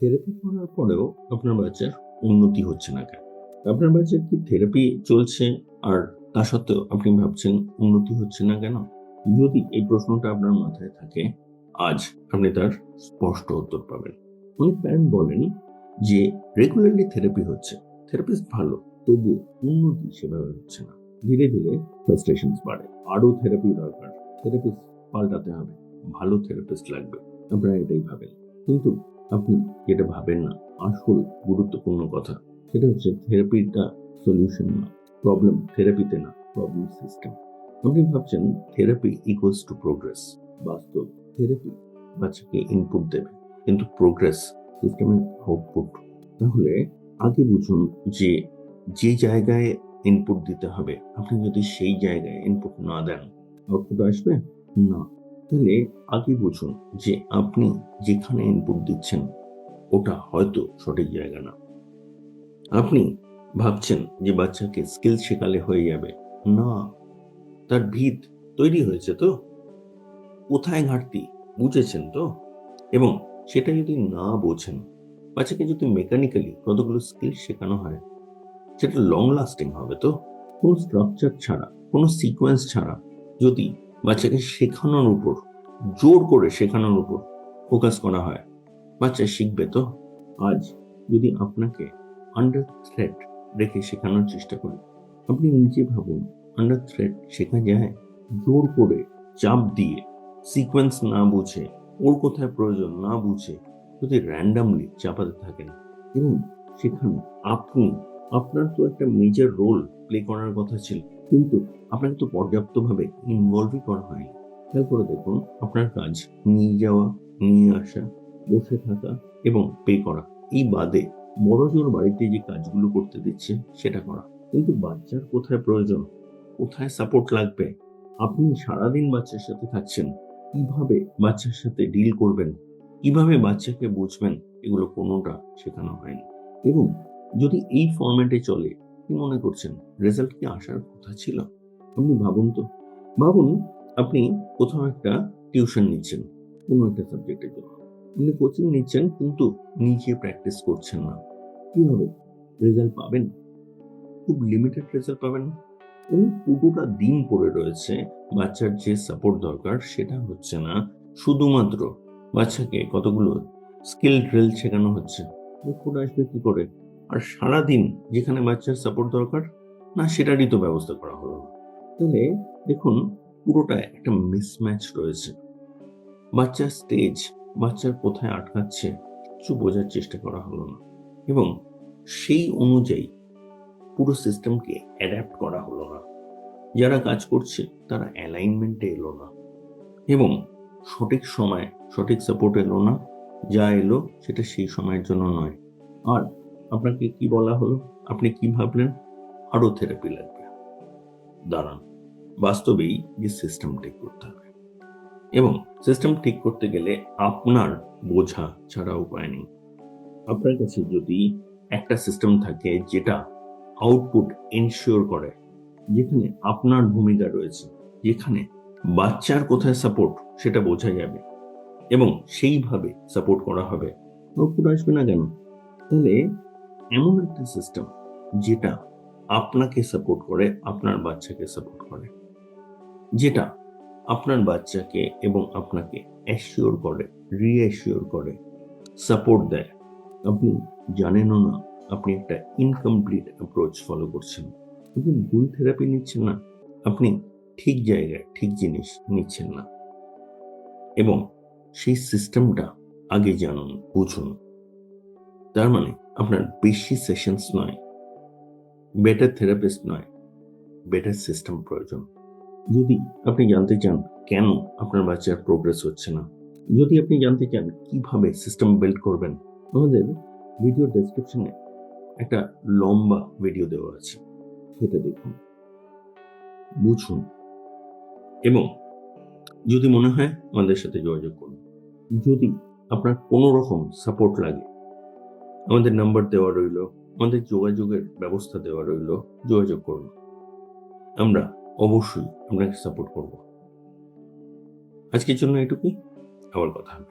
Therapy করার পরেও আপনার বাচ্চার উন্নতি হচ্ছে না কেন? আপনার বাচ্চার কি থেরাপি চলছে আর তা সত্ত্বেও আপনি ভাবছেন উন্নতি হচ্ছে না কেন? যদি এই প্রশ্নটা আপনার মাথায় থাকে, আজ আপনি তার স্পষ্ট উত্তর পাবেন। অনেক প্যারেন্ট বলেন যে রেগুলারলি থেরাপি হচ্ছে, থেরাপিস্ট ভালো, তবু উন্নতি সেভাবে হচ্ছে না। ধীরে ধীরে ফ্রাস্ট্রেশনস বাড়ে, আরো থেরাপি দরকার, থেরাপিস্ট পাল্টাতে হবে, ভালো থেরাপিস্ট লাগবে। আপনারা এটাই ভাবেন, কিন্তু আপনি যেটা ভাবেন না, আসল গুরুত্বপূর্ণ কথা, সেটা হচ্ছে থেরাপিটা সলিউশন না, প্রবলেম থেরাপিতে না, প্রবলেম সিস্টেম। আপনি ভাবছেন থেরাপি ইকুয়ালস টু প্রোগ্রেস। বাস্তব থেরাপি বাচ্চাকে ইনপুট দেবে, কিন্তু প্রোগ্রেস সিস্টেমের আউটপুট। তাহলে আগে বুঝুন যে যে জায়গায় ইনপুট দিতে হবে, আপনি যদি সেই জায়গায় ইনপুট না দেন, আউটপুট আসবে না। তাহলে আগে বুঝুন যে আপনি যেখানে ইনপুট দিচ্ছেন ওটা হয়তো সঠিক জায়গা না। আপনি ভাবছেন যে বাচ্চাকে স্কিল শেখালে হয়ে যাবে, না, তার ভিত তৈরি হয়েছে তো, কোথায় ঘাটতি বুঝেছেন তো। এবং সেটা যদি না বোঝেন, বাচ্চাকে যদি মেকানিক্যালি কতগুলো স্কিল শেখানো হয়, সেটা লং লাস্টিং হবে তো। কোনো স্ট্রাকচার ছাড়া, কোনো সিকোয়েন্স ছাড়া যদি বাচ্চাকে শেখানোর উপর, জোর করে শেখানোর উপর ফোকাস করা হয়, বাচ্চা শিখবে তো। আজ যদি আপনাকে আন্ডার থ্রেট রেখে শেখানোর চেষ্টা করি, আপনি নিজে ভাবুন, আন্ডার থ্রেট শেখা যায়? জোর করে, চাপ দিয়ে, সিকোয়েন্স না বুঝে, ওর কোথায় প্রয়োজন না বুঝে যদি র্যান্ডামলি চাপাতে থাকেন। এবং সেখানে আপনি, আপনার তো একটা মেজর রোল প্লে করার কথা ছিল, কিন্তু আপনাকে তো পর্যাপ্তভাবে ইনভলভই করা হয়নি। খেয়াল করে দেখুন, আপনার কাজ নিয়ে যাওয়া, নিয়ে আসা, বসে থাকা এবং পে করা, এই বাদে বড় জোর বাড়িতে যে কাজগুলো করতে দিচ্ছে সেটা করা। কিন্তু বাচ্চার কোথায় প্রয়োজন, কোথায় সাপোর্ট লাগবে, আপনি সারাদিন বাচ্চার সাথে থাকছেন, কিভাবে বাচ্চার সাথে ডিল করবেন, কিভাবে বাচ্চাকে বুঝবেন, এগুলো কোনোটা শেখানো হয়নি। এবং যদি এই ফরম্যাটে চলে, কি মনে করছেন রেজাল্ট কি আসার কথা ছিল? আপনি ভাবুন তো, ভাবুন আপনি কোথাও একটা টিউশন নিচ্ছেন কোনো একটা সাবজেক্টের জন্য, আপনি কোচিং নিচ্ছেন কিন্তু নিজে প্র্যাকটিস করছেন না। কি হবে? রেজাল্ট পাবেন? খুব লিমিটেড রেজাল্ট পাবেন। এবং পুরোটা দিন পড়ে রয়েছে, বাচ্চার যে সাপোর্ট দরকার সেটা হচ্ছে না, শুধুমাত্র বাচ্চাকে কতগুলো স্কিল ড্রিল শেখানো হচ্ছে। আউটপুট আসবে কি করে? আর সারাদিন যেখানে বাচ্চার সাপোর্ট দরকার না, সেটারই তো ব্যবস্থা করা হলো না। তাহলে দেখুন, পুরোটা একটা মিসম্যাচ রয়েছে। বাচ্চার স্টেজ, বাচ্চার কোথায় আটকাচ্ছে, কিছু বোঝার চেষ্টা করা হলো না। এবং সেই অনুযায়ী পুরো সিস্টেমকে অ্যাডাপ্ট করা হলো না। যারা কাজ করছে তারা অ্যালাইনমেন্টে এলো না, এবং সঠিক সময় সঠিক সাপোর্ট এলো না। যা এলো সেটা সেই সময়ের জন্য নয়। আর আপনাকে কি বলা হলো? আপনি কি ভাবলেন? আরো থেরাপি লাগবে। দাঁড়ান, বাস্তবেই যে সিস্টেম ঠিক করতে হবে, এবং সিস্টেম ঠিক করতে গেলে আপনার বোঝা ছাড়া উপায় নেই। আপনার কাছে যদি একটা সিস্টেম থাকে যেটা আউটপুট এনশিওর করে, যেখানে আপনার ভূমিকা রয়েছে, যেখানে বাচ্চার কোথায় সাপোর্ট সেটা বোঝা যাবে এবং সেইভাবে সাপোর্ট করা হবে, আউটপুট আসবে না কেন? তাহলে এমন একটা সিস্টেম যেটা আপনাকে সাপোর্ট করে, আপনার বাচ্চাকে সাপোর্ট করে, যেটা আপনার বাচ্চাকে এবং আপনাকে অ্যাসিওর করে, রিঅ্যাসিওর করে, সাপোর্ট দেয়। আপনি জানেনও না আপনি একটা ইনকমপ্লিট অ্যাপ্রোচ ফলো করছেন, আপনি ভুল থেরাপি নিচ্ছেন না, আপনি ঠিক জায়গায় ঠিক জিনিস নিচ্ছেন না। এবং সেই সিস্টেমটা আগে জানুন, বুঝুন। তার মানে আপনার বেশি সেশনস নয়, বেটার থেরাপিস্ট নয়, বেটার সিস্টেম প্রয়োজন। যদি আপনি জানতে চান কেন আপনার বাচ্চার প্রোগ্রেস হচ্ছে না, যদি আপনি জানতে চান কিভাবে সিস্টেম বিল্ড করবেন, আমাদের ভিডিও ডেসক্রিপশনে একটা লম্বা ভিডিও দেওয়া আছে, সেটা দেখুন, বুঝুন। এবং যদি মনে হয় আমাদের সাথে যোগাযোগ করুন। যদি আপনার কোনো রকম সাপোর্ট লাগে, আমাদের নাম্বার দেওয়া রইল, আমাদের যোগাযোগের ব্যবস্থা দেওয়া রইল, যোগাযোগ করুন। আমরা অবশ্যই আপনাকে সাপোর্ট করব। আজকের জন্য এটুকুই, আবার কথা হবে।